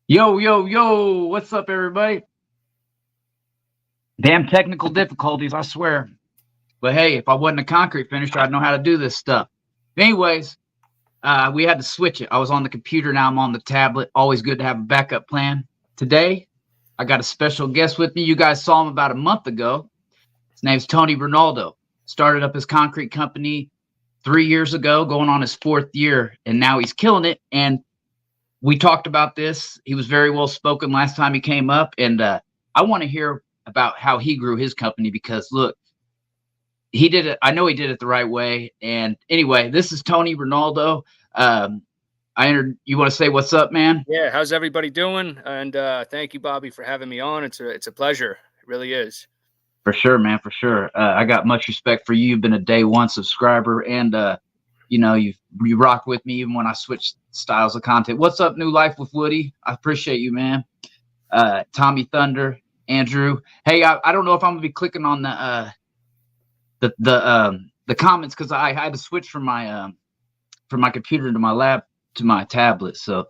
Yo, yo, yo, what's up, everybody? Damn technical difficulties, I swear. But hey, if I wasn't a concrete finisher, I'd know how to do this stuff. Anyways, we had to switch it. I was on the computer, now I'm on the tablet. Always good to have a backup plan. Today, I got a special guest with me. You guys saw him about a month ago. His name's Tony Rinaldo. Started up his concrete company 3 years ago, going on his fourth year, and now he's killing it. And we talked about this. He was very well spoken last time he came up, and I want to hear about how he grew his company because look, he did it. I know he did it the right way. And anyway, this is Tony Ronaldo. I entered. You want to say what's up, man? Yeah, how's everybody doing? And thank you, Bobby, for having me on. It's a pleasure. It really is. For sure, man. For sure. I got much respect for you. You've been a day one subscriber, and you rocked with me even when I switched styles of content. What's up, New Life with Woody? I appreciate you, man. Tommy Thunder, Andrew. Hey, I don't know if I'm gonna be clicking on the comments because I had to switch from my computer to my lab to my tablet. So,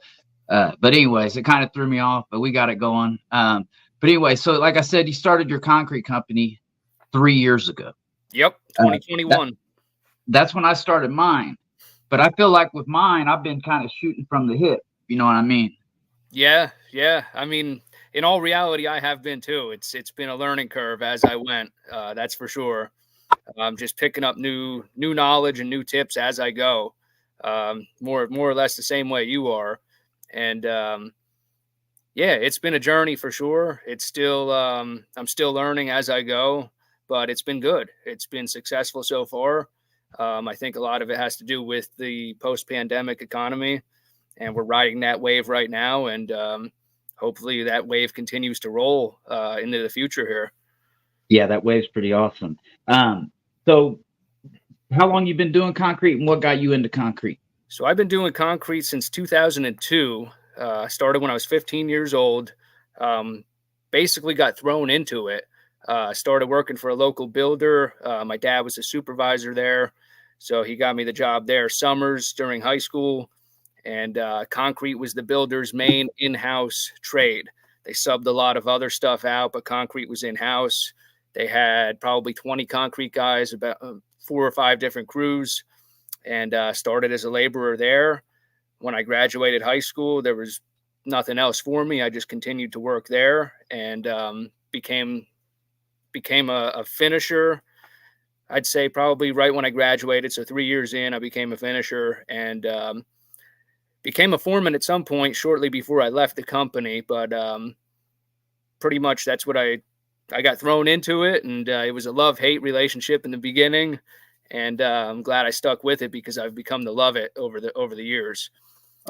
but anyways, it kind of threw me off, but we got it going. But anyway, so like I said, you started your concrete company 3 years ago. Yep, 2021. That's when I started mine. But I feel like with mine, I've been kind of shooting from the hip. You know what I mean? Yeah. I mean, in all reality, I have been too. It's been a learning curve as I went. That's for sure. I'm just picking up new knowledge and new tips as I go. More or less the same way you are. And yeah, it's been a journey for sure. It's still I'm still learning as I go, but it's been good. It's been successful so far. I think a lot of it has to do with the post-pandemic economy, and we're riding that wave right now. And hopefully that wave continues to roll into the future here. Yeah, that wave's pretty awesome. So how long you been doing concrete and what got you into concrete? So I've been doing concrete since 2002. I started when I was 15 years old. Basically got thrown into it. Started working for a local builder. My dad was a supervisor there, so he got me the job there summers during high school. And concrete was the builder's main in-house trade. They subbed a lot of other stuff out, but concrete was in-house. They had probably 20 concrete guys, about 4 or 5 different crews, and started as a laborer there. When I graduated high school, there was nothing else for me. I just continued to work there and became a finisher. I'd say probably right when I graduated. So 3 years in, I became a finisher and became a foreman at some point shortly before I left the company. But pretty much that's what I got thrown into it. And it was a love-hate relationship in the beginning. And I'm glad I stuck with it because I've become to love it over the years.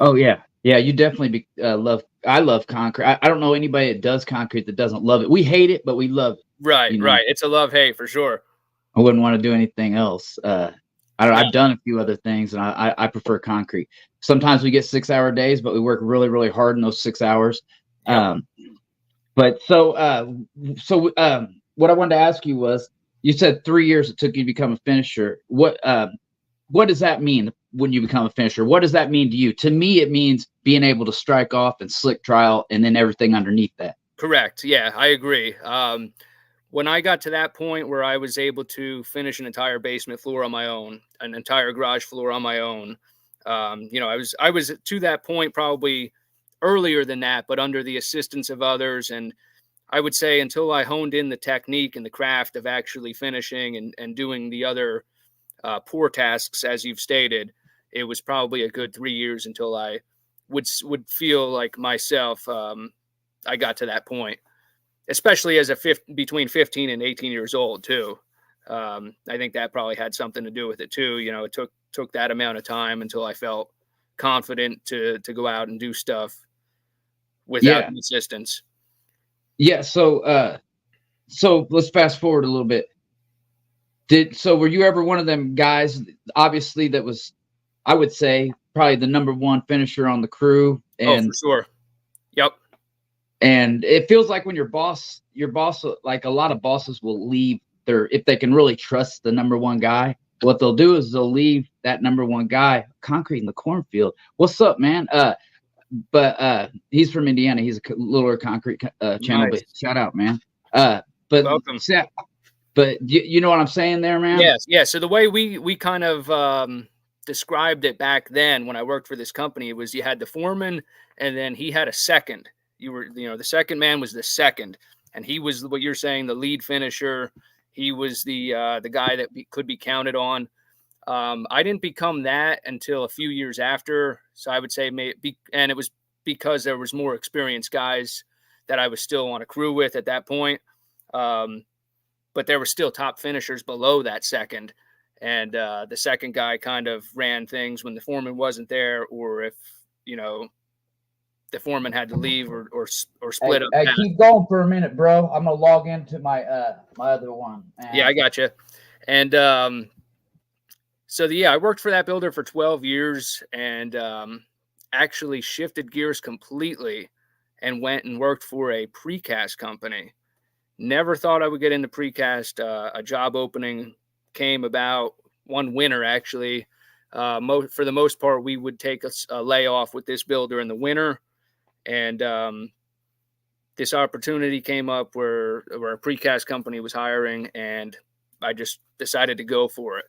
Oh yeah, you definitely love. I love concrete. I don't know anybody that does concrete that doesn't love it. We hate it, but we love it. Right. It's a love-hate for sure. I wouldn't want to do anything else. I've done a few other things, and I prefer concrete. Sometimes we get 6-hour days, but we work really, really hard in those 6 hours. Yep. But so what I wanted to ask you was, you said 3 years it took you to become a finisher. What does that mean when you become a finisher? What does that mean to you? To me, it means being able to strike off and slick trial and then everything underneath that. Correct. Yeah, I agree. When I got to that point where I was able to finish an entire basement floor on my own, an entire garage floor on my own, I was to that point probably earlier than that, but under the assistance of others. And I would say until I honed in the technique and the craft of actually finishing and doing the other poor tasks, as you've stated, it was probably a good 3 years until I would feel like myself. I got to that point, especially as between 15 and 18 years old too. I think that probably had something to do with it too. You know, it took that amount of time until I felt confident to go out and do stuff without assistance. Yeah. So let's fast forward a little bit. Were you ever one of them guys, obviously, that was, I would say, probably the number one finisher on the crew? And, for sure. Yep. And it feels like when your boss, like a lot of bosses will leave if they can really trust the number one guy, what they'll do is they'll leave that number one guy concrete in the cornfield. What's up, man? but he's from Indiana. He's a littler concrete channel, Nice. but shout out, man. But Welcome. But you know what I'm saying there, man? Yes. Yeah. So the way we kind of described it back then when I worked for this company was you had the foreman and then he had a second. The second man was the second, and he was what you're saying, the lead finisher. He was the guy that could be counted on. I didn't become that until a few years after. So I would say and it was because there was more experienced guys that I was still on a crew with at that point. But there were still top finishers below that second. And the second guy kind of ran things when the foreman wasn't there, or if, the foreman had to leave or split up. Hey, keep going for a minute, bro. I'm gonna log into my my other one. Man. Yeah, I got you. And I worked for that builder for 12 years and actually shifted gears completely and went and worked for a precast company. Never thought I would get into precast. A job opening came about one winter, actually. For the most part, we would take a layoff with this builder in the winter. And this opportunity came up where a precast company was hiring, and I just decided to go for it.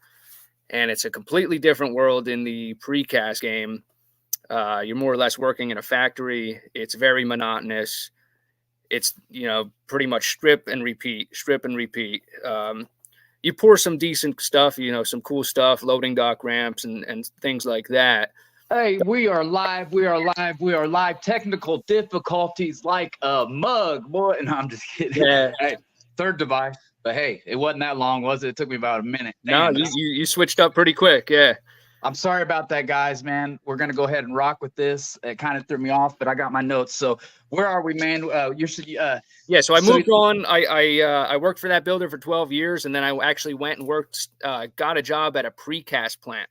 And it's a completely different world in the precast game. You're more or less working in a factory. It's very monotonous. It's, pretty much strip and repeat. You pour some decent stuff, some cool stuff, loading dock ramps and things like that. Hey, we are live. We are live. We are live. Technical difficulties like a mug, boy. No, I'm just kidding. Yeah. Hey, third device. But hey, it wasn't that long, was it? It took me about a minute. Damn, no, you switched up pretty quick. Yeah. I'm sorry about that, guys, man. We're going to go ahead and rock with this. It kind of threw me off, but I got my notes. So where are we, man? So I moved on. I worked for that builder for 12 years, and then I actually went and got a job at a precast plant.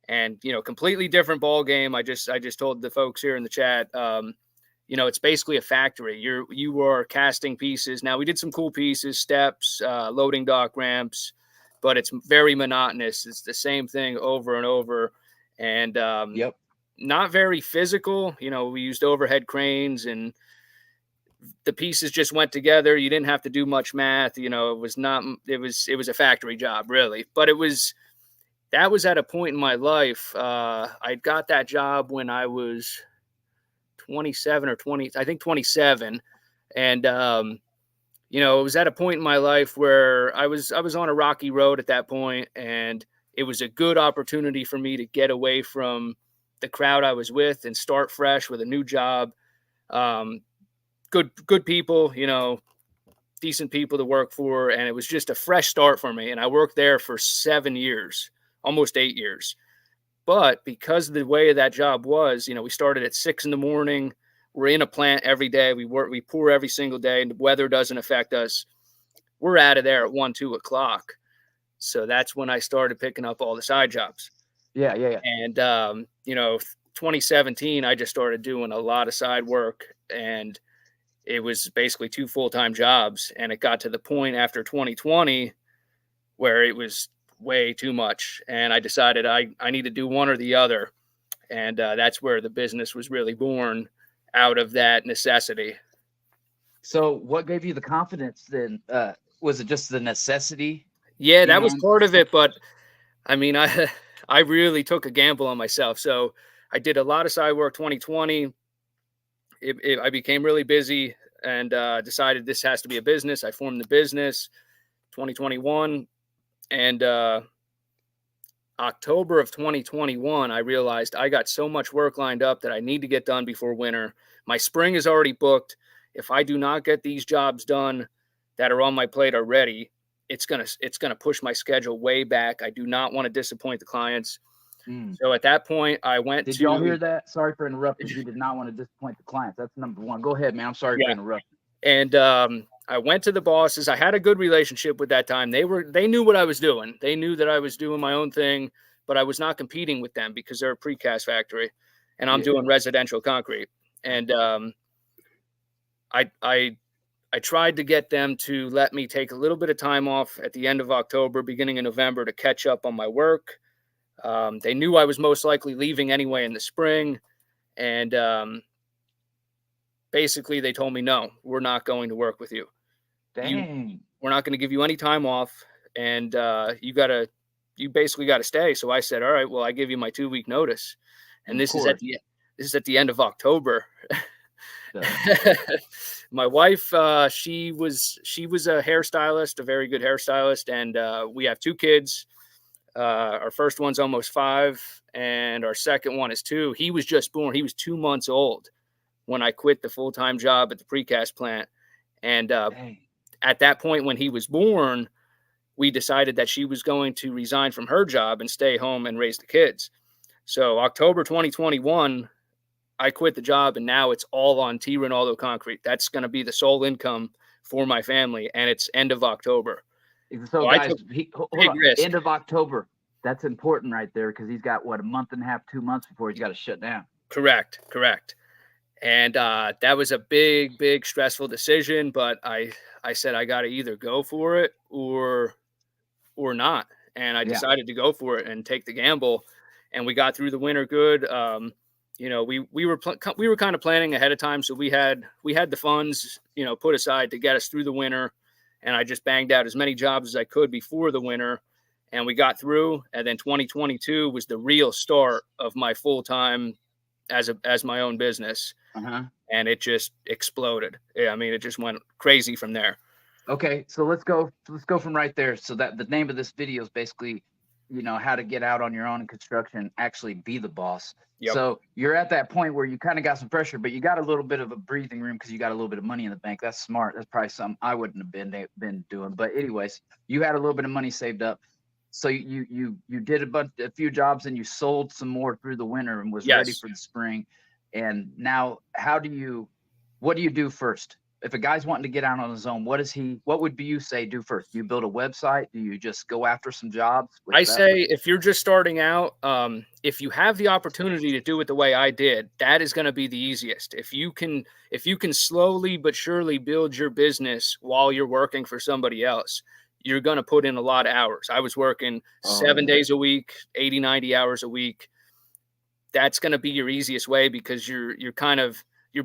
And, completely different ball game. I just told the folks here in the chat, it's basically a factory. You are casting pieces. Now, we did some cool pieces, steps, loading dock ramps, but it's very monotonous. It's the same thing over and over. And not very physical. We used overhead cranes and the pieces just went together. You didn't have to do much math. It was a factory job, really. But that was at a point in my life. I got that job when I was 27 or 20, I think 27. And, it was at a point in my life where I was on a rocky road at that point, and it was a good opportunity for me to get away from the crowd I was with and start fresh with a new job. Good people, decent people to work for. And it was just a fresh start for me. And I worked there for 7 years, almost 8 years. But because of the way that job was, we started at 6 a.m. We're in a plant every day. We pour every single day, and the weather doesn't affect us. We're out of there at 1, 2 o'clock. So that's when I started picking up all the side jobs. Yeah. And, 2017, I just started doing a lot of side work, and it was basically 2 full-time jobs. And it got to the point after 2020 where it was way too much. And I decided I need to do one or the other. And that's where the business was really born, out of that necessity. So what gave you the confidence then? Was it just the necessity? Yeah, that was part of it. But I mean, I really took a gamble on myself. So I did a lot of side work 2020. I became really busy and decided this has to be a business. I formed the business 2021. And October of 2021, I realized I got so much work lined up that I need to get done before winter. My spring is already booked. If I do not get these jobs done that are on my plate already, it's gonna push my schedule way back. I do not want to disappoint the clients. So at that point, I went Did y'all hear that? Sorry for interrupting. You did not want to disappoint the clients. That's number one. Go ahead, man. I'm sorry for interrupting. And I went to the bosses. I had a good relationship with that time. They knew what I was doing. They knew that I was doing my own thing, but I was not competing with them because they're a precast factory and I'm doing residential concrete. And I tried to get them to let me take a little bit of time off at the end of October, beginning of November, to catch up on my work. They knew I was most likely leaving anyway in the spring. And basically they told me, no, we're not going to work with you. Dang. We're not going to give you any time off, and you basically got to stay. So I said, all right, well, I give you my 2-week notice, and Of course. this is at the end of October. So, My wife, she was a hairstylist, a very good hairstylist, and we have 2 kids. Our first one's almost 5, and our second one is 2. He was just born. He was 2 months old when I quit the full-time job at the precast plant. And at that point, when he was born, we decided that she was going to resign from her job and stay home and raise the kids. So October 2021, I quit the job, and now it's all on Rinaldo Concrete. That's going to be the sole income for my family, and it's end of October. So guys, hold on. Risk. End of October. That's important right there, because he's got, what, a month and a half, 2 months before he's got to shut down. Correct. And that was a big, big stressful decision, but I said I got to either go for it or not. And I decided to go for it and take the gamble. And we got through the winter good. We were kind of planning ahead of time, so we had the funds, put aside to get us through the winter. And I just banged out as many jobs as I could before the winter, and we got through. And then 2022 was the real start of my full time as my own business. And it just exploded. I mean, it just went crazy from there. Okay, so let's go from right there. So that the name of this video is basically, how to get out on your own in construction, actually be the boss. Yep. So you're at that point where you kind of got some pressure, but you got a little bit of a breathing room because you got a little bit of money in the bank. That's smart. That's probably something I wouldn't have been doing. But anyways, you had a little bit of money saved up. So you did a few jobs, and you sold some more through the winter and was ready for the spring. And now, what do you do first? If a guy's wanting to get out on his own, what would you say do first? Do you build a website? Do you just go after some jobs? I say if you're just starting out, if you have the opportunity to do it the way I did, that is going to be the easiest. If you can slowly but surely build your business while you're working for somebody else, you're going to put in a lot of hours. I was working 7 days a week, 80, 90 hours a week. That's going to be your easiest way, because you're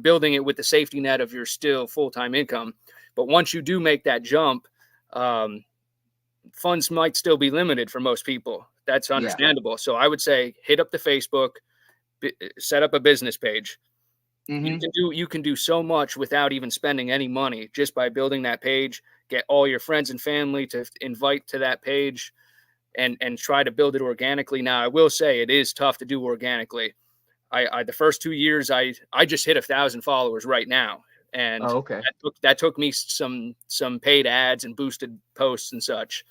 building it with the safety net of your still full-time income. But once you do make that jump, funds might still be limited for most people. That's understandable. Yeah. So I would say hit up the Facebook, set up a business page. You can do so much without even spending any money, just by building that page. Get all your friends and family to invite to that page, and try to build it organically. Now, I will say it is tough to do organically. I the first 2 years, I just hit 1,000 followers right now. And that took me some paid ads and boosted posts and such.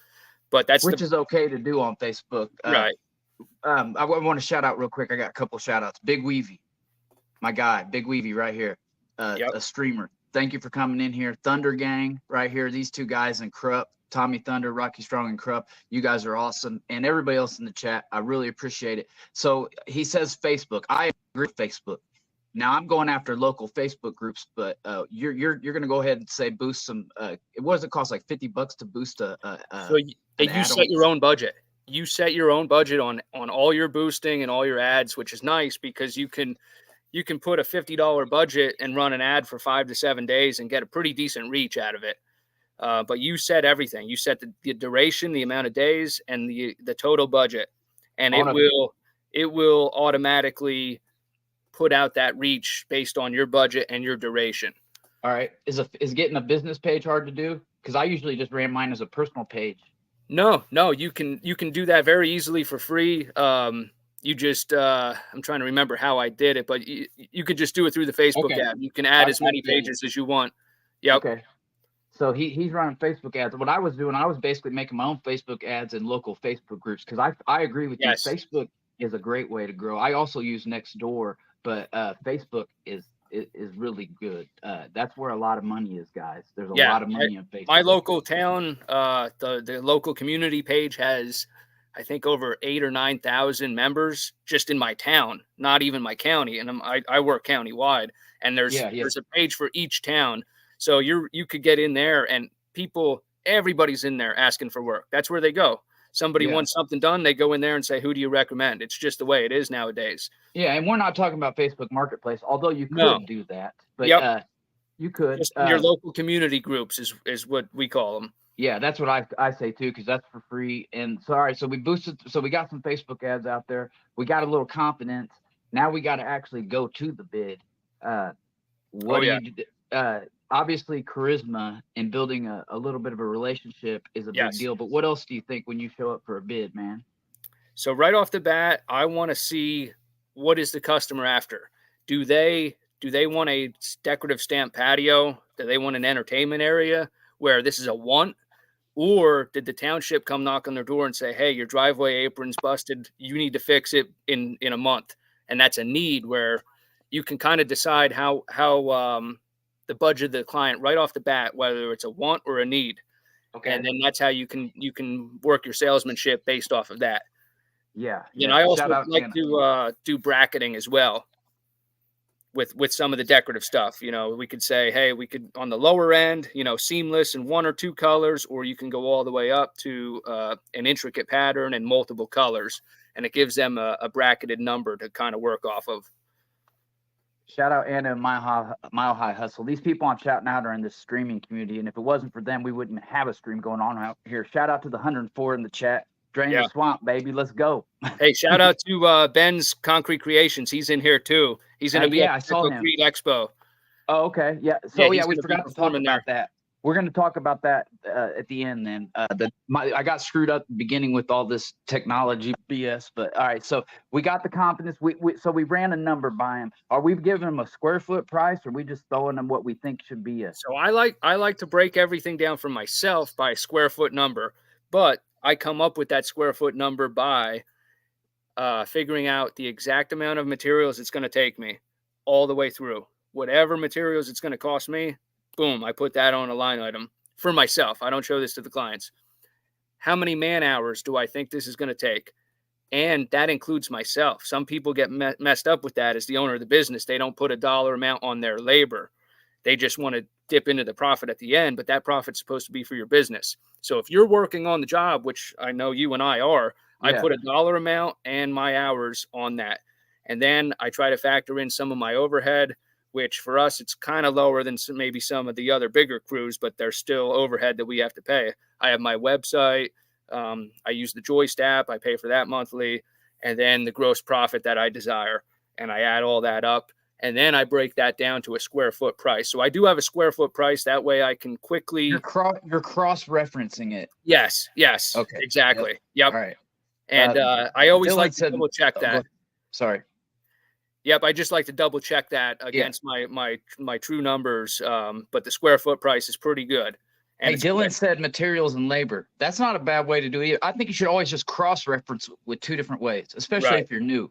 But which is okay to do on Facebook. Right. I want to shout out real quick. I got a couple shout outs. Big Weavy, my guy, Big Weavy right here. A streamer. Thank you for coming in here. Thunder Gang right here. These 2 guys in Krupp, Tommy Thunder, Rocky Strong, and Krupp. You guys are awesome. And everybody else in the chat, I really appreciate it. So he says Facebook. I agree with Facebook. Now I'm going after local Facebook groups, but you're going to go ahead and say boost some. What does it cost? Like $50 to boost a so you set your own budget. You set your own budget on all your boosting and all your ads, which is nice, because you can put a $50 budget and run an ad for 5 to 7 days and get a pretty decent reach out of it. But you set everything. You set the duration, the amount of days, and the total budget, and it will automatically put out that reach based on your budget and your duration. All right. Is getting a business page hard to do? Because I usually just ran mine as a personal page. No, you can do that very easily for free. You just I'm trying to remember how I did it, but you could just do it through the Facebook app. You can add as many pages as you want. Yep. Okay. So he's running Facebook ads. What I was doing, I was basically making my own Facebook ads in local Facebook groups, because I agree with you. Facebook is a great way to grow. I also use Nextdoor, but Facebook is really good. That's where a lot of money is, guys. There's a lot of money on Facebook. My local town, the local community page has, I think, over 8,000 or 9,000 members just in my town, not even my county. And I work countywide, and there's a page for each town. So you could get in there, and everybody's in there asking for work. That's where they go. Somebody Yeah. wants something done, they go in there and say, who do you recommend? It's just the way it is nowadays. Yeah, and we're not talking about Facebook Marketplace, although you No. could do that. But Yep. you could. Just your local community groups is what we call them. Yeah, that's what I say too, because that's for free. And so, all right, so we boosted, so we got some Facebook ads out there. We got a little confidence. Now we got to actually go to the bid. What do you do? Obviously, charisma and building a little bit of a relationship is a big deal. But what else do you think when you show up for a bid, man? So right off the bat, I want to see, what is the customer after? Do they want a decorative stamp patio? Do they want an entertainment area where this is a want? Or did the township come knock on their door and say, hey, your driveway apron's busted, you need to fix it in a month? And that's a need, where you can kind of decide how the budget of the client right off the bat, whether it's a want or a need. Okay. And then that's how you can work your salesmanship based off of that. Yeah. And I also like to do bracketing as well with some of the decorative stuff. You know, we could say, hey, we could, on the lower end, you know, seamless in 1 or 2 colors, or you can go all the way up to an intricate pattern and multiple colors. And it gives them a bracketed number to kind of work off of. Shout out Anna and Mile High Hustle. These people I'm shouting out are in this streaming community, and if it wasn't for them, we wouldn't have a stream going on out here. Shout out to the 104 in the chat. Drain the swamp, baby. Let's go. Hey, shout out to Ben's Concrete Creations. He's in here too. He's going to be at the Concrete Expo. Oh, okay. Yeah. So we forgot to talk about that. We're going to talk about that at the end. Then I got screwed up at the beginning with all this technology BS. But all right, so we got the confidence. So we ran a number by him. Are we giving him a square foot price, or are we just throwing him what we think should be it? So I like to break everything down for myself by a square foot number, but I come up with that square foot number by figuring out the exact amount of materials it's going to take me all the way through. Whatever materials it's going to cost me, boom, I put that on a line item for myself. I don't show this to the clients. How many man hours do I think this is going to take? And that includes myself. Some people get messed up with that as the owner of the business. They don't put a dollar amount on their labor. They just want to dip into the profit at the end, but that profit's supposed to be for your business. So if you're working on the job, which I know you and I are, I put a dollar amount and my hours on that. And then I try to factor in some of my overhead, which for us, it's kind of lower than maybe some of the other bigger crews, but there's still overhead that we have to pay. I have my website. I use the Joist app. I pay for that monthly. And then the gross profit that I desire. And I add all that up. And then I break that down to a square foot price. So I do have a square foot price. That way I can quickly. You're cross-referencing it. Yes. Okay. Exactly. Yep. All right. And I always like to double check that. Sorry. Yep. I just like to double check that against my true numbers. But the square foot price is pretty good. And hey, Dylan said materials and labor. That's not a bad way to do it. I think you should always just cross-reference with 2 different ways, especially if you're new.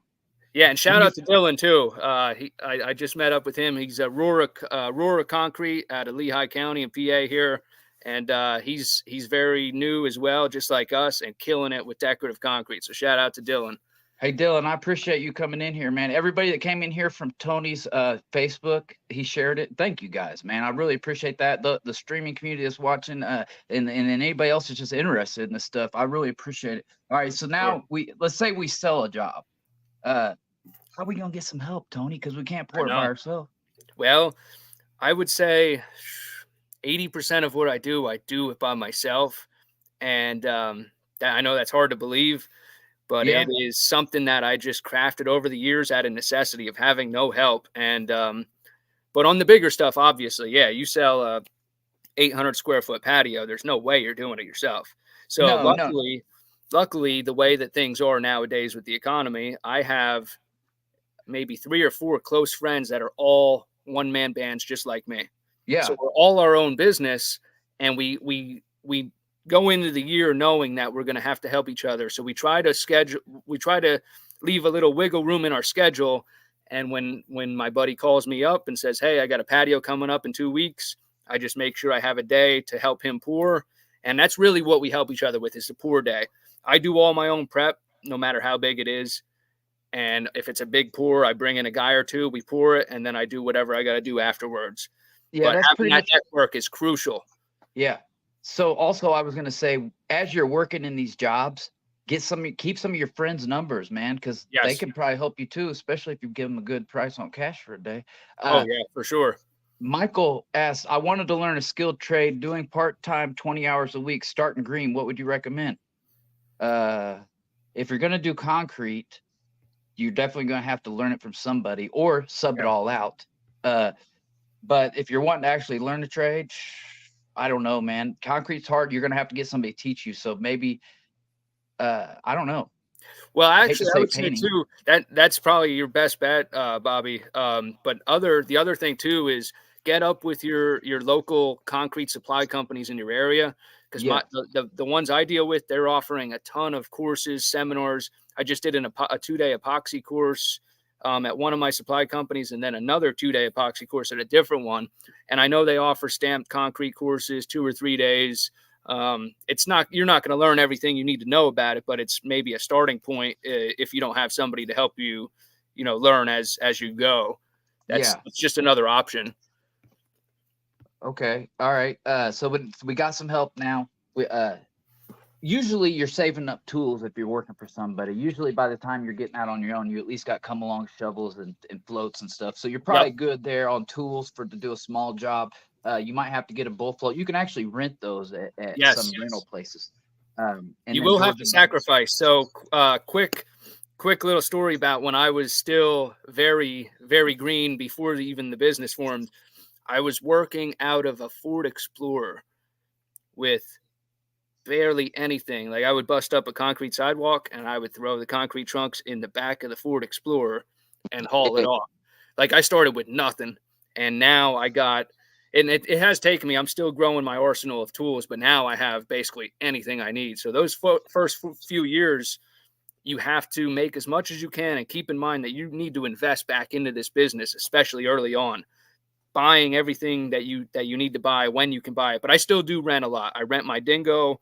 Yeah, and shout out to Dylan too. I just met up with him. He's a Aurora Concrete out of Lehigh County in PA here, and he's very new as well, just like us, and killing it with decorative concrete. So shout out to Dylan. Hey Dylan, I appreciate you coming in here, man. Everybody that came in here from Tony's Facebook, he shared it. Thank you guys, man. I really appreciate that. The streaming community that's watching, and anybody else that's just interested in this stuff, I really appreciate it. All right, so now let's say we sell a job. How are we gonna get some help, Tony? Because we can't pour it by ourselves. Well, I would say 80% of what I do it by myself, and I know that's hard to believe, but it is something that I just crafted over the years out of necessity of having no help. And but on the bigger stuff, obviously, you sell a 800 square foot patio. There's no way you're doing it yourself. So luckily, the way that things are nowadays with the economy, I have maybe 3 or 4 close friends that are all one-man bands just like me. Yeah. So we're all our own business, and we go into the year knowing that we're going to have to help each other. So we try to leave a little wiggle room in our schedule. And when my buddy calls me up and says, hey, I got a patio coming up in 2 weeks, I just make sure I have a day to help him pour. And that's really what we help each other with, is the pour day. I do all my own prep, no matter how big it is. And if it's a big pour, I bring in a guy or 2, we pour it, and then I do whatever I got to do afterwards. Yeah, but having that network is crucial. Yeah. So also I was gonna say, as you're working in these jobs, keep some of your friends' numbers, man, because they Yes. can probably help you too, especially if you give them a good price on cash for a day. Oh yeah, for sure. Michael asked, I wanted to learn a skilled trade, doing part-time 20 hours a week, starting green. What would you recommend? If you're gonna do concrete, you're definitely gonna have to learn it from somebody or sub it Yeah. all out. But if you're wanting to actually learn a trade, I don't know, man. Concrete's hard. You're gonna have to get somebody to teach you. So maybe I don't know. Well, I hate to actually, I say would say painting. too that that's probably your best bet, Bobby. But the other thing too is get up with your local concrete supply companies in your area because Yeah. the ones I deal with, they're offering a ton of courses, seminars. I just did a 2-day epoxy course at one of my supply companies, and then another 2-day epoxy course at a different one. And I know they offer stamped concrete courses, 2 or 3 days. It's not you're not going to learn everything you need to know about it, but it's maybe a starting point if you don't have somebody to help you, learn as you go. Yeah. It's just another option. Okay. All right. So we got some help now. We usually you're saving up tools if you're working for somebody. Usually by the time you're getting out on your own, you at least got come along shovels and floats and stuff. So you're Yep. probably good there on tools to do a small job. You might have to get a bull float. You can actually rent those at some Yes. rental places. And You then will have to Georgia Bugs. sacrifice. So, quick little story about when I was still very, very green before even the business formed. I was working out of a Ford Explorer with barely anything. Like I would bust up a concrete sidewalk and I would throw the concrete trunks in the back of the Ford Explorer and haul it off. Like I started with nothing and now I got and it has taken me. I'm still growing my arsenal of tools, but now I have basically anything I need. So those first few years, you have to make as much as you can and keep in mind that you need to invest back into this business, especially early on. Buying everything that you need to buy when you can buy it. But I still do rent a lot. I rent my dingo.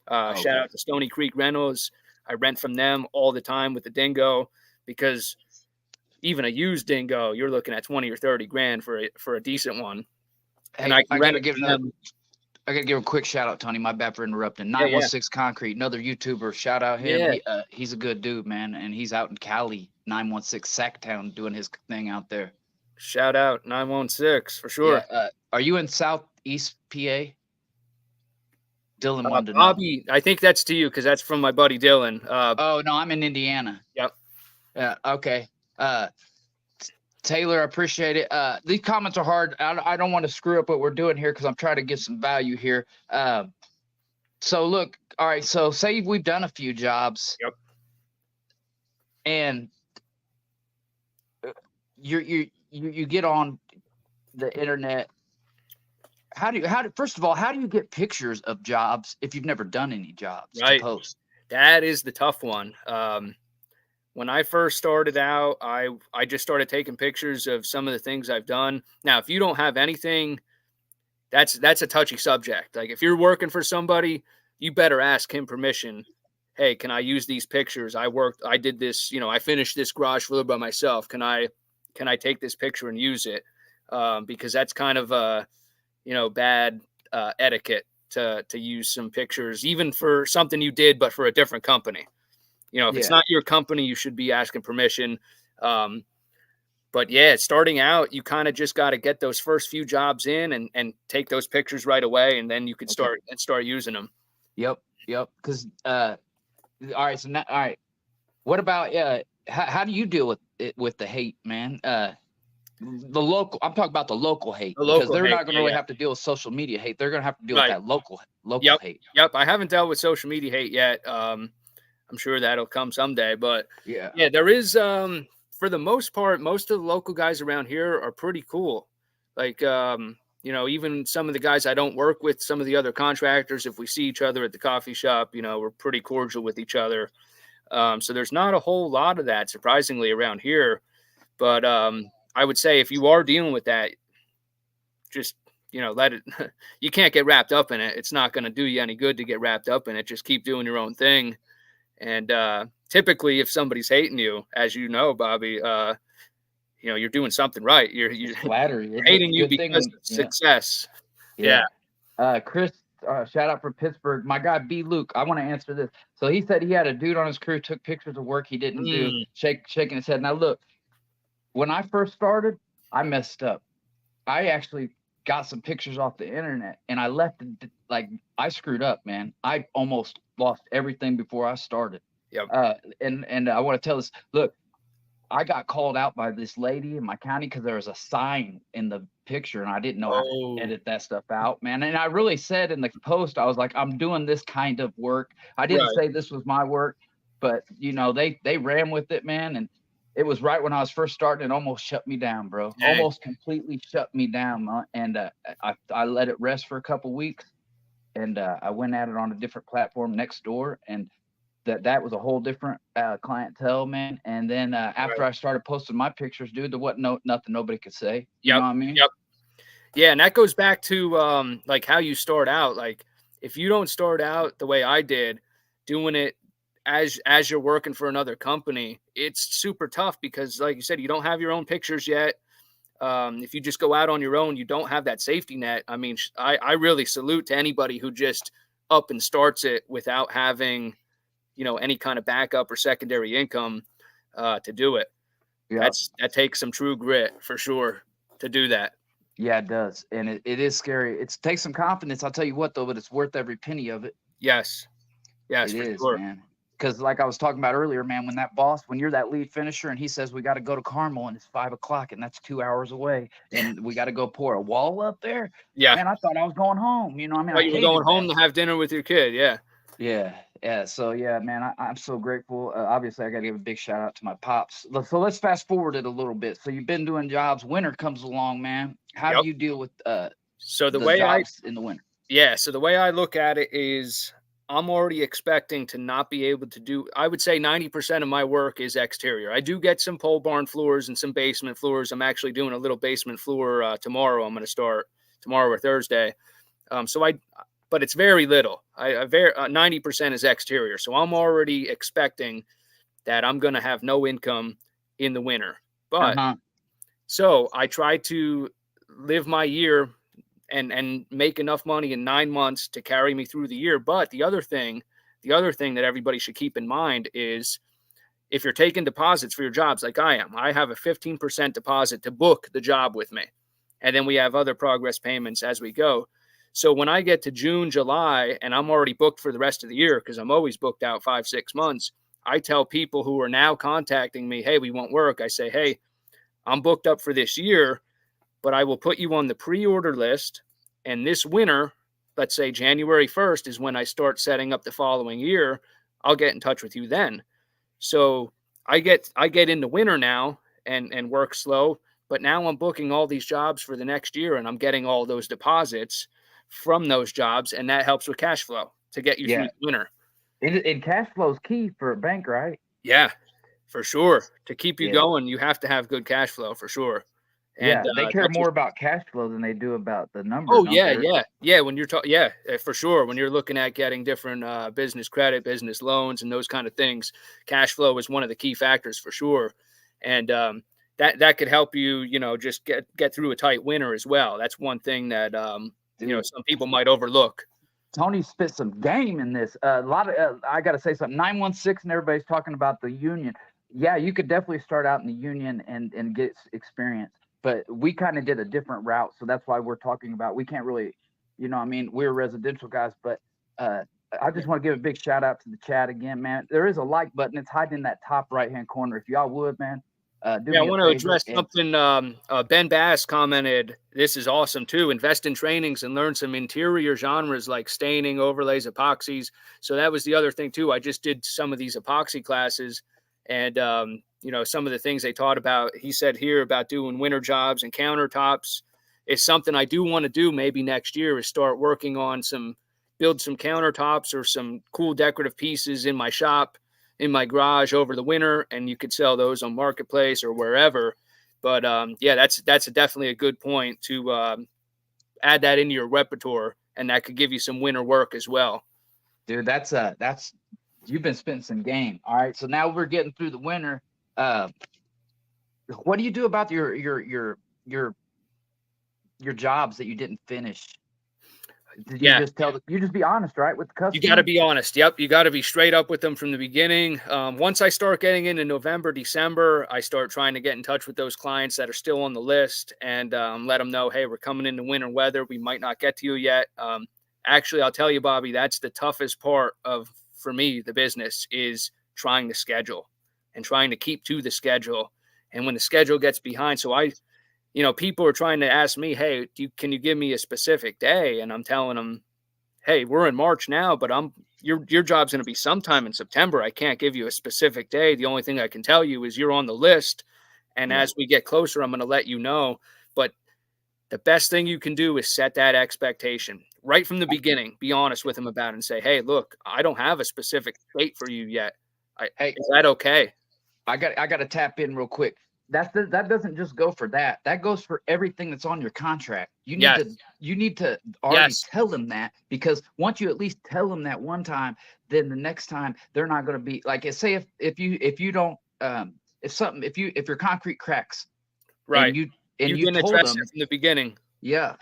Shout Okay. out to Stony Creek Rentals. I rent from them all the time with the dingo because even a used dingo, you're looking at 20 or 30 grand for a decent one. And Hey, I can rent it from them. I gotta give a quick shout out, Tony. My bad for interrupting. Yeah, yeah. 916 Concrete, another YouTuber. Shout out him. Yeah. He's a good dude, man, and he's out in Cali, 916 Sacktown, doing his thing out there. Shout out 916 for sure. Yeah. Are you in Southeast PA? Dylan wanted to know. Bobby, I think that's to you because that's from my buddy Dylan. Oh no, I'm in Indiana. Yep. Yeah. Okay. Taylor, I appreciate it. These comments are hard. I don't want to screw up what we're doing here because I'm trying to get some value here. So look, all right. So say we've done a few jobs. Yep. And you get on the internet. First of all, how do you get pictures of jobs if you've never done any jobs Right. to post? That is the tough one. When I first started out, I just started taking pictures of some of the things I've done. Now, if you don't have anything, that's a touchy subject. Like if you're working for somebody, you better ask him permission. Hey, can I use these pictures? I did this, I finished this garage floor by myself. Can I take this picture and use it? Because that's kind of bad etiquette to use some pictures, even for something you did, but for a different company. If it's not your company, you should be asking permission. But yeah, starting out, you kind of just got to get those first few jobs in and take those pictures right away, and then you can start using them. Yep. Because all right, so now, all right. What about how do you deal with it with the hate, man? The local. I'm talking about the local hate because they're not going to really have to deal with social media hate. They're going to have to deal with that local hate. Yep. I haven't dealt with social media hate yet. I'm sure that'll come someday, but yeah, there is, for the most part, most of the local guys around here are pretty cool. Like, even some of the guys I don't work with, some of the other contractors, if we see each other at the coffee shop, we're pretty cordial with each other. So there's not a whole lot of that, surprisingly, around here. But I would say if you are dealing with that, just, let it, you can't get wrapped up in it. It's not going to do you any good to get wrapped up in it. Just keep doing your own thing. And typically, if somebody's hating you, as you know, Bobby, you're doing something right. You're flattery. hating you because of success. Yeah. Chris shout out from Pittsburgh. My guy B Luke. I want to answer this. So he said he had a dude on his crew took pictures of work he didn't do, shaking his head. Now look, when I first started, I messed up. I actually got some pictures off the internet, and I left it like I screwed up, man. I almost lost everything before I started. Yep. And I want to tell this. Look, I got called out by this lady in my county because there was a sign in the picture and I didn't know how to edit that stuff out, man. And I really said in the post, I was like, I'm doing this kind of work. I didn't say this was my work, but you know, they ran with it, man. And it was right when I was first starting, it almost shut me down, bro. Dang. Almost completely shut me down. And I let it rest for a couple weeks, and I went at it on a different platform next door, and that was a whole different clientele, man. And then after I started posting my pictures, dude, there wasn't nothing nobody could say. You know what I mean? Yep. Yeah, and that goes back to like how you start out. Like if you don't start out the way I did, doing it as you're working for another company, it's super tough because, like you said, you don't have your own pictures yet. If you just go out on your own, you don't have that safety net. I mean, I really salute to anybody who just up and starts it without having, you know, any kind of backup or secondary income to do it. Yeah. That takes some true grit for sure to do that. Yeah, it does. And it is scary. It takes some confidence. I'll tell you what, though, but it's worth every penny of it. Yes. Yes, it for is, sure. Man. Because like I was talking about earlier, man, when you're that lead finisher and he says, we got to go to Carmel and it's 5 o'clock and that's 2 hours away and we got to go pour a wall up there. Yeah. Man, I thought I was going home. You know, I mean, you were going home to have dinner with your kid. Yeah. Yeah. So, yeah, man, I'm so grateful. Obviously, I got to give a big shout out to my pops. So let's fast forward it a little bit. So you've been doing jobs. Winter comes along, man. How do you deal with so the way jobs in the winter? Yeah. So the way I look at it is I'm already expecting to not be able to do, I would say 90% of my work is exterior. I do get some pole barn floors and some basement floors. I'm actually doing a little basement floor tomorrow. I'm going to start tomorrow or Thursday. But it's very little. 90% is exterior. So I'm already expecting that I'm going to have no income in the winter. But so I try to live my year and make enough money in 9 months to carry me through the year. But the other thing that everybody should keep in mind is if you're taking deposits for your jobs like I am, I have a 15% deposit to book the job with me. And then we have other progress payments as we go. So when I get to June, July, and I'm already booked for the rest of the year, because I'm always booked out 5-6 months, I tell people who are now contacting me, hey, we want work. I say, hey, I'm booked up for this year, but I will put you on the pre-order list. And this winter, let's say January 1st is when I start setting up the following year. I'll get in touch with you then. So I get in the winter now and work slow, but now I'm booking all these jobs for the next year and I'm getting all those deposits from those jobs. And that helps with cash flow to get you through the winter. And cash flow is key for a bank, right? Yeah, for sure. To keep you going, you have to have good cash flow for sure. And they care more about cash flow than they do about the numbers. Oh, yeah. When you're talking, for sure. When you're looking at getting different business credit, business loans, and those kind of things, cash flow is one of the key factors for sure. And that could help you, just get through a tight winter as well. That's one thing that some people might overlook. Tony spit some game in this. A lot of I got to say something. 916, and everybody's talking about the union. Yeah, you could definitely start out in the union and get experience. But we kind of did a different route. So that's why we're talking about, we can't really, we're residential guys, but I just want to give a big shout out to the chat again, man. There is a like button. It's hiding in that top right-hand corner. If y'all would, man. I want to address something. Ben Bass commented, this is awesome too. Invest in trainings and learn some interior genres like staining, overlays, epoxies. So that was the other thing too. I just did some of these epoxy classes and, some of the things they taught about, he said here about doing winter jobs and countertops is something I do want to do maybe next year is start working on build some countertops or some cool decorative pieces in my shop, in my garage over the winter, and you could sell those on Marketplace or wherever. But that's definitely a good point to add that into your repertoire, and that could give you some winter work as well. Dude, that's you've been spending some game. All right, so now we're getting through the winter. What do you do about your jobs that you didn't finish? Did you just you just be honest, right, with the customer? You got to be honest. Yep. You got to be straight up with them from the beginning. Once I start getting into November, December, I start trying to get in touch with those clients that are still on the list and let them know, hey, we're coming into winter weather. We might not get to you yet. Actually, I'll tell you, Bobby, that's the toughest part for me, the business, is trying to schedule and trying to keep to the schedule. And when the schedule gets behind, people are trying to ask me, hey, can you give me a specific day? And I'm telling them, hey, we're in March now, but your job's going to be sometime in September. I can't give you a specific day. The only thing I can tell you is you're on the list. And as we get closer, I'm going to let you know. But the best thing you can do is set that expectation right from the beginning. Be honest with them about it and say, hey, look, I don't have a specific date for you yet. Is that okay? I got to tap in real quick. That doesn't just go for that. That goes for everything that's on your contract. You need to already tell them that, because once you at least tell them that one time, then the next time they're not going to be like, say if you don't if your concrete cracks, right? And you told them from the beginning. Yeah.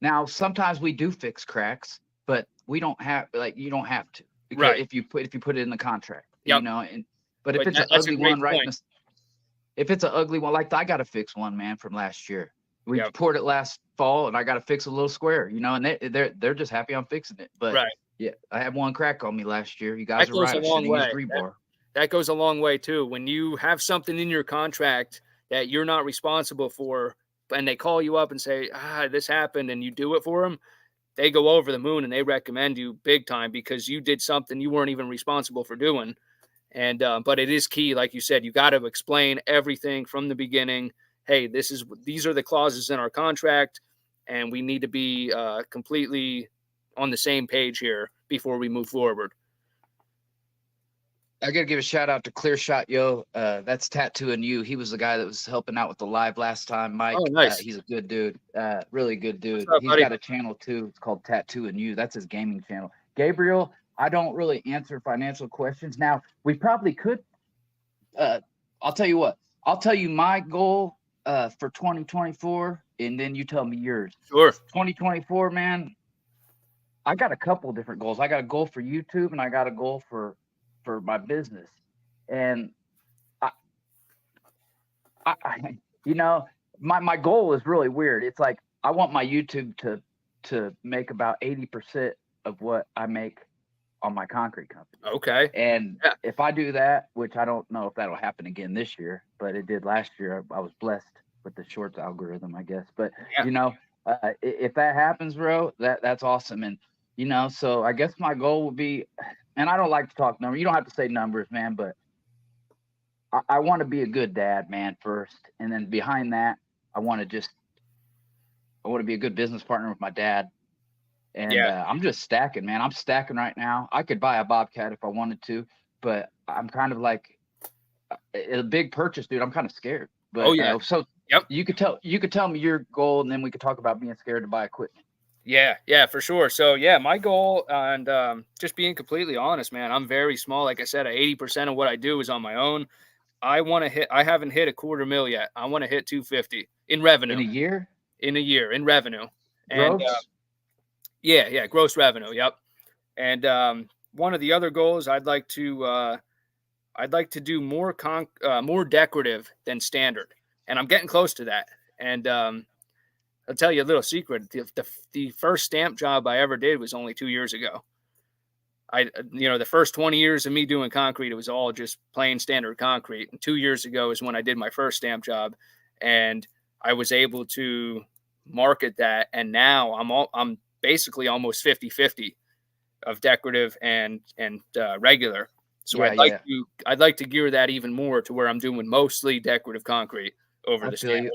Now sometimes we do fix cracks, but we don't have you don't have to, because right. if you put it in the contract, but if it's an ugly one, right? If it's an ugly one, like I got to fix one, man, from last year. We poured it last fall, and I got to fix a little square, and they're just happy I'm fixing it. But I had one crack on me last year. You guys are right. I should have used rebar. That goes a long way too. When you have something in your contract that you're not responsible for, and they call you up and say, this happened, and you do it for them, they go over the moon and they recommend you big time, because you did something you weren't even responsible for doing. And but it is key, like you said, you got to explain everything from the beginning. Hey, these are the clauses in our contract, and we need to be completely on the same page here before we move forward. I got to give a shout out to Clear Shot Yo. That's Tattooing You. He was the guy that was helping out with the live last time, Mike. Oh, nice. He's a good dude. Really good dude. He's got a channel too. It's called Tattooing You. That's his gaming channel. Gabriel, I don't really answer financial questions. Now, we probably could. I'll tell you what. I'll tell you my goal for 2024, and then you tell me yours. Sure. 2024, man. I got a couple different goals. I got a goal for YouTube, and I got a goal for my business. And my goal is really weird. It's like I want my YouTube to make about 80% of what I make on my concrete company. Okay. And if I do that, which I don't know if that'll happen again this year, but it did last year. I was blessed with the shorts algorithm, I guess. But if that happens, bro, that's awesome. And so I guess my goal would be, and I don't like to talk numbers. You don't have to say numbers, man, but I want to be a good dad, man, first. And then behind that, I want to be a good business partner with my dad. And I'm just stacking, man. I'm stacking right now. I could buy a Bobcat if I wanted to, but I'm kind of like a big purchase, dude. I'm kind of scared. But, you could tell me your goal, and then we could talk about being scared to buy equipment. Yeah, for sure. So my goal, and just being completely honest, man, I'm very small. Like I said, 80% of what I do is on my own. I haven't hit $250,000 yet. I want to hit 250 in revenue. In a year? In a year, in revenue. Gross? And gross revenue. Yep. And one of the other goals, I'd like to do more decorative than standard, and I'm getting close to that. And I'll tell you a little secret. The first stamp job I ever did was only 2 years ago. The first 20 years of me doing concrete, it was all just plain standard concrete. And 2 years ago is when I did my first stamp job, and I was able to market that. And now I'm basically almost 50-50 of decorative and regular. So I'd like to gear that even more to where I'm doing mostly decorative concrete over the standard.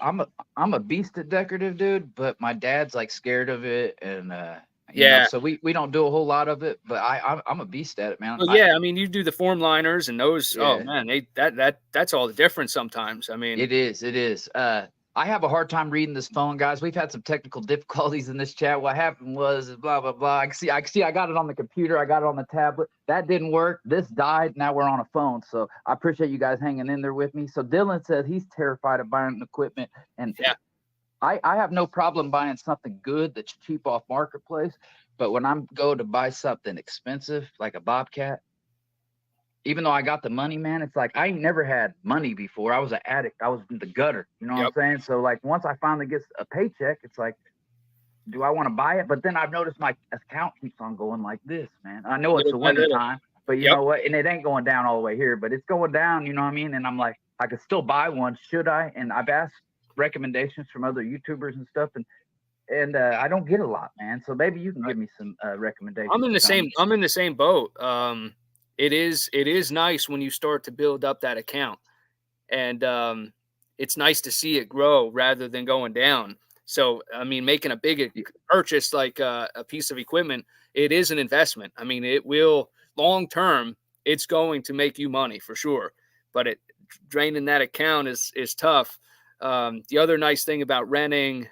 I'm a beast at decorative, dude, but my dad's like scared of it, and so we don't do a whole lot of it, but I'm a beast at it, man. Well, I mean, you do the form liners and those. Oh man, that's all the difference sometimes. I mean, it is. I have a hard time reading this phone, guys. We've had some technical difficulties in this chat. What happened was blah blah blah. I see. I got it on the computer. I got it on the tablet. That didn't work. This died. Now we're on a phone. So I appreciate you guys hanging in there with me. So Dylan says he's terrified of buying equipment, and I have no problem buying something good that's cheap off marketplace, but when I'm go to buy something expensive like a Bobcat, even though I got the money, man, it's like I ain't never had money before. I was an addict. I was in the gutter. You know what I'm Yep. saying? So like once I finally get a paycheck, it's like, do I want to buy it? But then I've noticed my account keeps on going like this, man. I know it's Little the by winter little. time, but you Yep. know what? And it ain't going down all the way here, but it's going down, you know what I mean? And I'm like, I could still buy one. Should I? And I've asked recommendations from other YouTubers and stuff, and I don't get a lot, man. So maybe you can give me some recommendations I'm in or the same something. I'm in the same boat. It is nice when you start to build up that account, and it's nice to see it grow rather than going down. So I mean, making a big purchase like a piece of equipment, it is an investment. I mean, it will long term, it's going to make you money for sure, but it draining that account is tough. The other nice thing about renting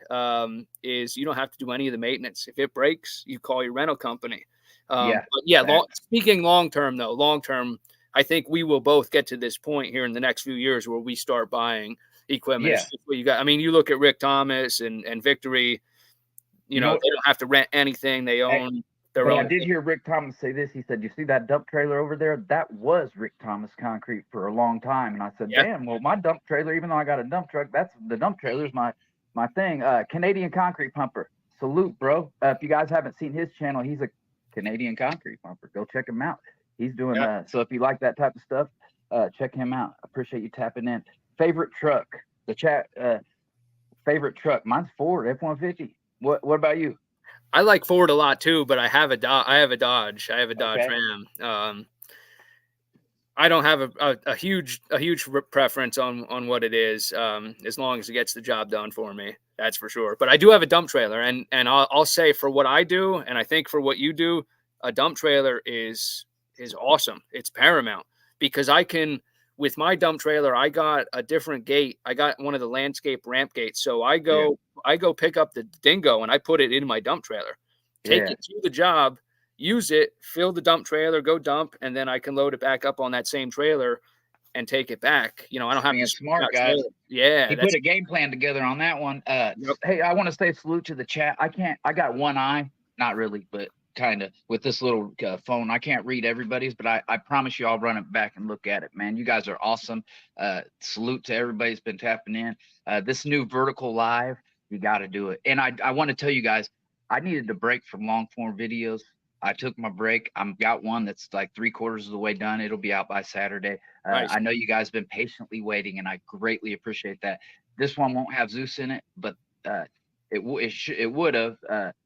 is you don't have to do any of the maintenance. If it breaks, you call your rental company. Yeah, But yeah, facts. speaking long term though, long term, I think we will both get to this point here in the next few years where we start buying equipment. It's Yeah. just what you got. I mean, you look at Rick Thomas and Victory. You You know, know, they don't have to rent anything; they own their hey, I own did thing. hear Rick Thomas say this. He said, "You see that dump trailer over there? That was Rick Thomas concrete for a long time." And I said, Yeah, "Damn, well, my dump trailer, even though I got a dump truck, that's the dump trailer's my thing." Canadian concrete pumper, salute, bro. If you guys haven't seen his channel, he's a Canadian concrete pumper. Go check him out. He's doing yeah. so. If you like that type of stuff, check him out. I appreciate you tapping in. Favorite truck, the chat. Favorite truck, mine's Ford F-150. What about you? I like Ford a lot too, but I have a I have a Dodge. I have a Dodge Okay. Ram. I don't have a huge preference on what it is, as long as it gets the job done for me. That's for sure. But I do have a dump trailer, and I'll say for what I do, and I think for what you do, a dump trailer is awesome. It's paramount because I can with my dump trailer. I got a different gate. I got one of the landscape ramp gates. So Yeah. I go pick up the dingo and I put it in my dump trailer, take Yeah. it to the job, use it, fill the dump trailer, go dump, and then I can load it back up on that same trailer and take it back. You know, I don't have to Being switch smart, out guys. trailer. Yeah, He put that's a game plan together on that one. yep. Hey, I want to say salute to the chat. I got one eye, not really, but kind of with this little phone. I can't read everybody's, but I promise you I'll run it back and look at it, man. You guys are awesome. Salute to everybody who's been tapping in. This new vertical live, you got to do it. And I want to tell you guys, I needed a break from long form videos. I took my break. I'm got one that's like 3/4 of the way done. It'll be out by Saturday. Nice. I know you guys have been patiently waiting, and I greatly appreciate that. This one won't have Zeus in it, but it would have.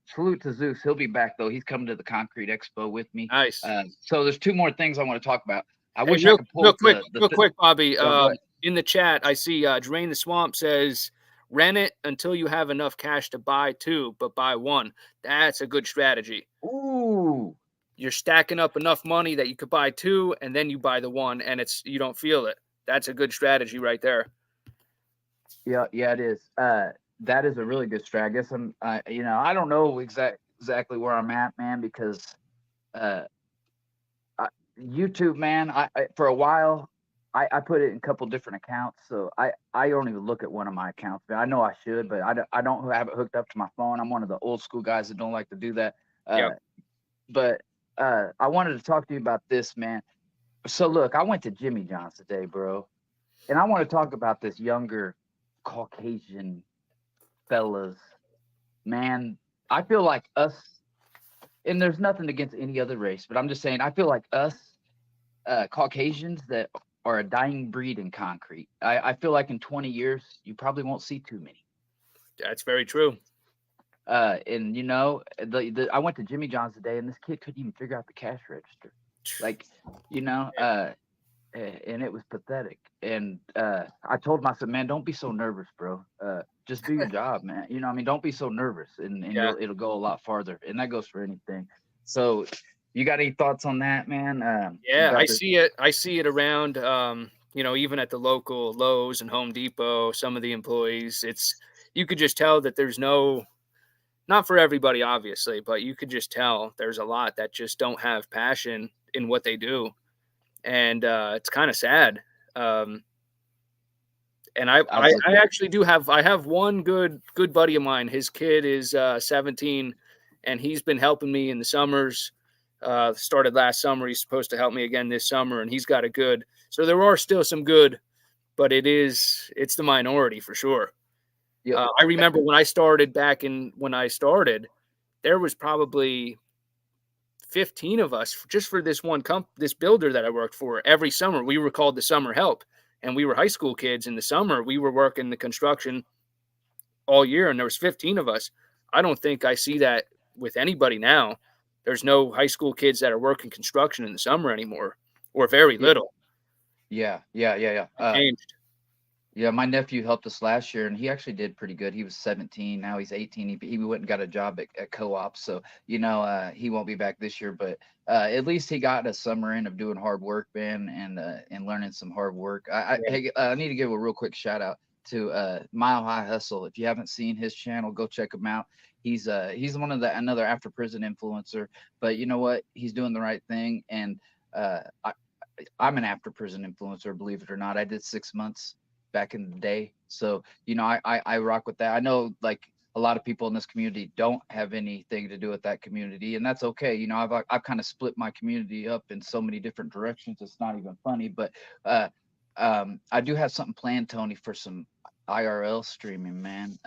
Salute to Zeus. He'll be back though. He's coming to the Concrete Expo with me. Nice. So there's two more things I want to talk about. I Hey, wish I could pull up real quick, Bobby. go ahead. In the chat, I see Drain the Swamp says rent it until you have enough cash to buy two, but buy one. That's a good strategy. Ooh, You're stacking up enough money that you could buy two, and then you buy the one, and you don't feel it. That's a good strategy right there. yeah, it is. That is a really good strat. I guess I don't know exactly where I'm at, man, because uh, YouTube, man, for a while, I put it in a couple different accounts, so I don't even look at one of my accounts. I know I should, but I don't have it hooked up to my phone. I'm one of the old school guys that don't like to do that. Yep. But I wanted to talk to you about this, man. So look, I went to Jimmy John's today, bro, and I want to talk about this younger Caucasian fellas, man. I feel like us, and there's nothing against any other race, but I'm just saying I feel like us Caucasians that are a dying breed in concrete. I feel like in 20 years you probably won't see too many. That's very true. And I went to Jimmy John's today, and this kid couldn't even figure out the cash register. Like, and it was pathetic. And I told him, I said, man, don't be so nervous, bro. Just do your job, man. You know, I mean, don't be so nervous, and it'll go a lot farther. And that goes for anything. So, you got any thoughts on that, man? Yeah, I see it. I see it around. Even at the local Lowe's and Home Depot, some of the employees, you could just tell that there's not for everybody, obviously, but you could just tell there's a lot that just don't have passion in what they do. And it's kind of sad. And I I was looking. actually do have one good buddy of mine. His kid is 17, and he's been helping me in the summers. Started last summer. He's supposed to help me again this summer, and he's got a good. So there are still some good, but it's the minority for sure. Yep. I remember when I started there was probably 15 of us just for this one this builder that I worked for. Every summer we were called the summer help, and we were high school kids. In the summer we were working the construction all year, and there was 15 of us. I don't think I see that with anybody now. There's no high school kids that are working construction in the summer anymore, or very little. Yeah. Changed. Yeah, my nephew helped us last year, and he actually did pretty good. He was 17, now he's 18. He went and got a job at co-op, so he won't be back this year. But at least he got a summer in of doing hard work, man, and learning some hard work. Hey, I need to give a real quick shout out to Mile High Hustle. If you haven't seen his channel, go check him out. He's one of another after prison influencer, but you know what? He's doing the right thing, and I'm an after prison influencer, believe it or not. I did 6 months back in the day, so I rock with that. I know like a lot of people in this community don't have anything to do with that community, and that's okay. I've kind of split my community up in so many different directions, it's not even funny. But I do have something planned, Tony, for some IRL streaming, man,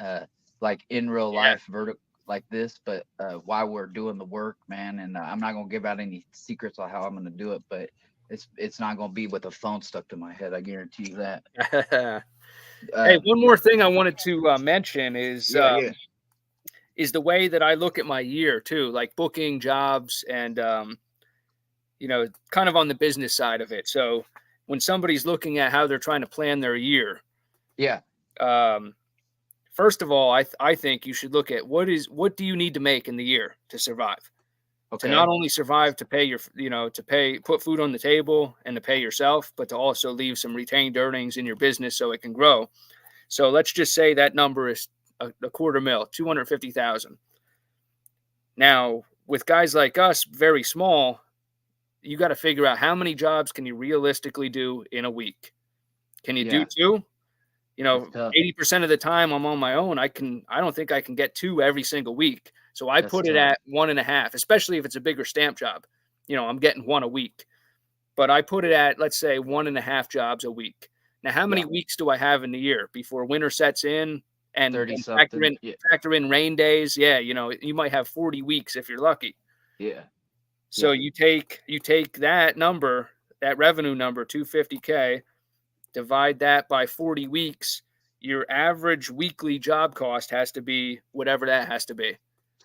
like in real life, vertical like this, but while we're doing the work, man. And I'm not gonna give out any secrets on how I'm gonna do it, but it's not going to be with a phone stuck to my head. I guarantee you that. Hey, one more thing I wanted to mention is is the way that I look at my year too, like booking jobs and kind of on the business side of it. So when somebody's looking at how they're trying to plan their year, first of all, I think you should look at what do you need to make in the year to survive. Okay. To not only survive, to pay put food on the table and to pay yourself, but to also leave some retained earnings in your business so it can grow. So let's just say that number is a $250,000, 250,000. Now, with guys like us, very small, you got to figure out how many jobs can you realistically do in a week. Can you do 2? 80% of the time I'm on my own. I don't think I can get 2 every single week. So I put it at 1.5, especially if it's a bigger stamp job. I'm getting 1 a week, but I put it at, let's say, 1.5 jobs a week. Now, how many weeks do I have in the year before winter sets in and factor in rain days? Yeah. You might have 40 weeks if you're lucky. Yeah. So you take that number, that revenue number, 250K, divide that by 40 weeks. Your average weekly job cost has to be whatever that has to be.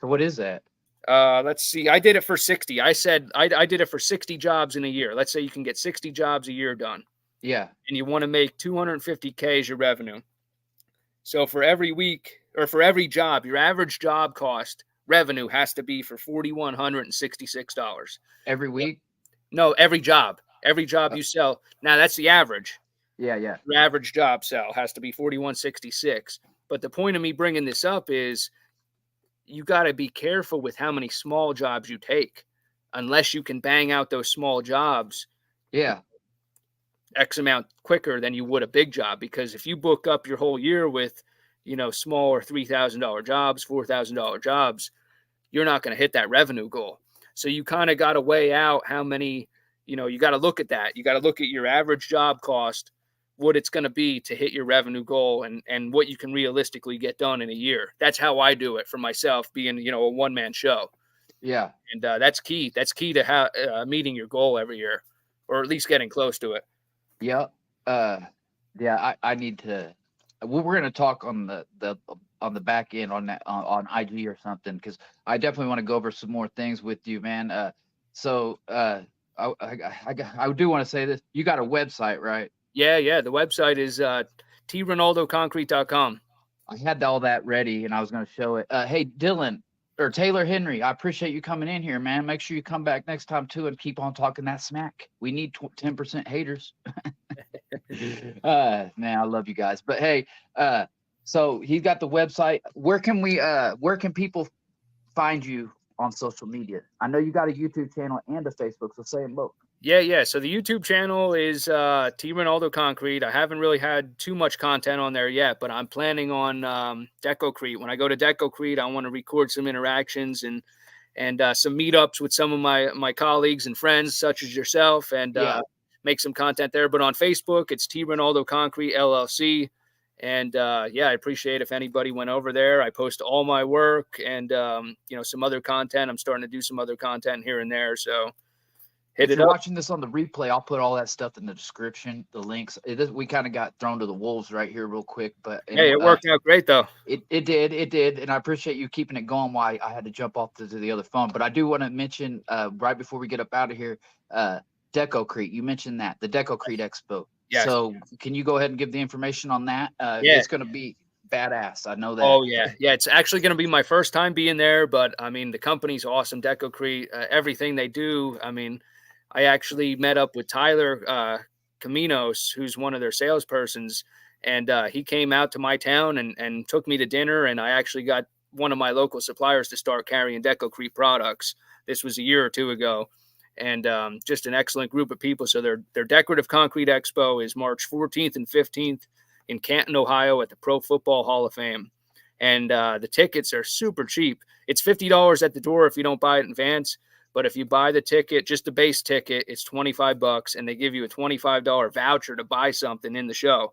So what is that? Let's see. I did it for 60. I said I did it for 60 jobs in a year. Let's say you can get 60 jobs a year done. Yeah. And you want to make 250K as your revenue. So for every week or for every job, your average job cost revenue has to be for $4,166. Every week? No, every job. Every job you sell. Now that's the average. Yeah. Your average job sell has to be $4,166. But the point of me bringing this up is you got to be careful with how many small jobs you take, unless you can bang out those small jobs. Yeah. X amount quicker than you would a big job. Because if you book up your whole year with, smaller $3,000 jobs, $4,000 jobs, you're not going to hit that revenue goal. So you kind of got to weigh out how many, you got to look at that. You got to look at your average job cost, what it's going to be to hit your revenue goal and what you can realistically get done in a year. That's how I do it for myself, being, a one-man show. Yeah. And that's key. That's key to meeting your goal every year, or at least getting close to it. Yep. I need to, we're going to talk on the back end on that, on IG or something, because I definitely want to go over some more things with you, man. I do want to say this. You got a website, right? Yeah. The website is trinaldoconcrete.com. I had all that ready, and I was going to show it. Hey, Dylan or Taylor Henry, I appreciate you coming in here, man. Make sure you come back next time too, and keep on talking that smack. We need 10% haters. Man, I love you guys. But hey, so he's got the website. Where can people find you on social media? I know you got a YouTube channel and a Facebook, so say them both. Yeah. So the YouTube channel is T Rinaldo Concrete. I haven't really had too much content on there yet, but I'm planning on Decocrete. When I go to Decocrete, I want to record some interactions and some meetups with some of my colleagues and friends, such as yourself, and Yeah. make some content there. But on Facebook, it's T Rinaldo Concrete LLC. And yeah, I appreciate if anybody went over there. I post all my work and some other content. I'm starting to do some other content here and there. So hit If it you're up. watching this on the replay, I'll put all that stuff in the description, the links. We kind of got thrown to the wolves right here real quick, but Hey, it worked out great though. It did, and I appreciate you keeping it going while I had to jump off to the other phone. But I do want to mention right before we get up out of here, Decocrete. You mentioned that, the Decocrete Expo. Yes. So can you go ahead and give the information on that? Yeah. It's going to be badass. I know that. Oh yeah. It's actually going to be my first time being there, but I mean the company's awesome. Decocrete, everything they do. I mean, I actually met up with Tyler Caminos, who's one of their salespersons, and he came out to my town and took me to dinner, and I actually got one of my local suppliers to start carrying Decocrete products. This was a year or two ago, and just an excellent group of people. So their Decorative Concrete Expo is March 14th and 15th in Canton, Ohio, at the Pro Football Hall of Fame, and the tickets are super cheap. It's $50 at the door if you don't buy it in advance. But if you buy the ticket, just the base ticket, it's $25, and they give you a $25 voucher to buy something in the show.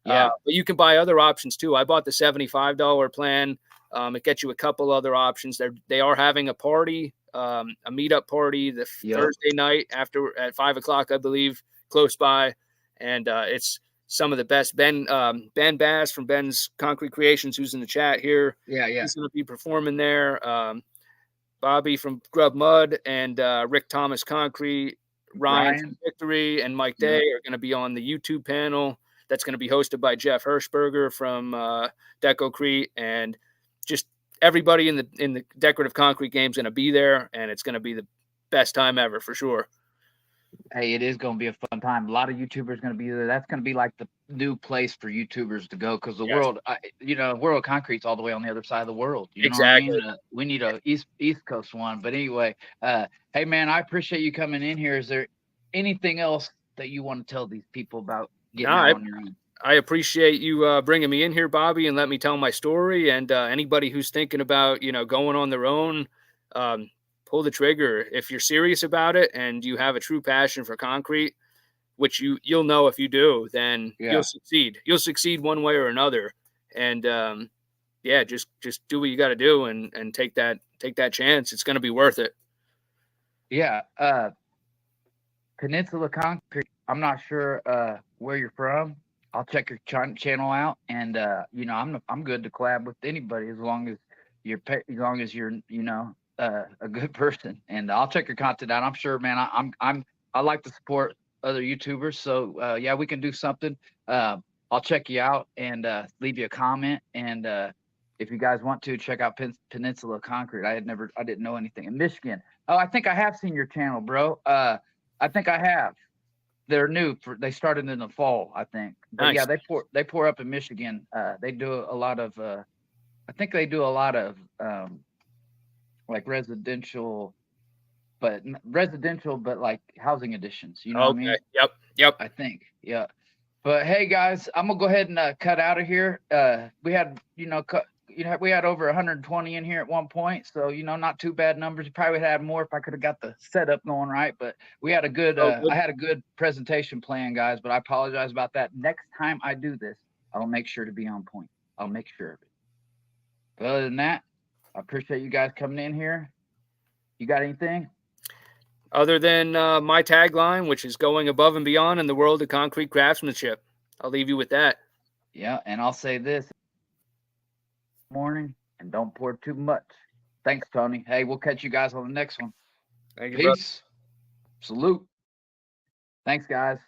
Yeah. But you can buy other options too. I bought the $75 plan. It gets you a couple other options. They are having a party, a meetup party Thursday night at 5:00, I believe, close by, and it's some of the best. Ben Bass from Ben's Concrete Creations, who's in the chat here. Yeah. He's going to be performing there. Bobby from Grub Mud and Rick Thomas Concrete, Ryan from Victory, and Mike Day are going to be on the YouTube panel. That's going to be hosted by Jeff Hirschberger from Decocrete, and just everybody in the decorative concrete game is going to be there, and it's going to be the best time ever for sure. Hey, it is going to be a fun time. A lot of YouTubers going to be there. That's going to be like the new place for YouTubers to go, because the world, World of Concrete's all the way on the other side of the world. You know what I mean? We need a East Coast one. But anyway, hey man, I appreciate you coming in here. Is there anything else that you want to tell these people about getting out on your own? I appreciate you bringing me in here, Bobby, and let me tell my story. And anybody who's thinking about going on their own, pull the trigger. If you're serious about it and you have a true passion for concrete, which you'll know if you do, then you'll succeed. You'll succeed one way or another. And just do what you got to do and take that chance. It's going to be worth it. Yeah. Peninsula Concrete. I'm not sure where you're from. I'll check your channel out, and I'm good to collab with anybody as long as you're a good person, and I'll check your content out. I'm sure, man. I like to support other YouTubers, so we can do something. I'll check you out and leave you a comment, and if you guys want to check out Peninsula Concrete, I didn't know anything in Michigan. Oh, I think I have seen your channel, bro. I think I have. They're new. They started in the fall, I think. But nice. They pour up in Michigan. They do a lot of. I think they do a lot of like residential, but like housing additions. You know what I mean? Yep. I think, yeah. But hey, guys, I'm gonna go ahead and cut out of here. We had, we had over 120 in here at one point, so not too bad numbers. You probably would have more if I could have got the setup going right, but we had a good. I had a good presentation plan, guys. But I apologize about that. Next time I do this, I'll make sure to be on point. I'll make sure of it. But other than that, I appreciate you guys coming in here. You got anything? Other than my tagline, which is going above and beyond in the world of concrete craftsmanship. I'll leave you with that. Yeah, and I'll say this. Morning, and don't pour too much. Thanks, Tony. Hey, we'll catch you guys on the next one. Thank you, Peace. Brother. Salute. Thanks, guys.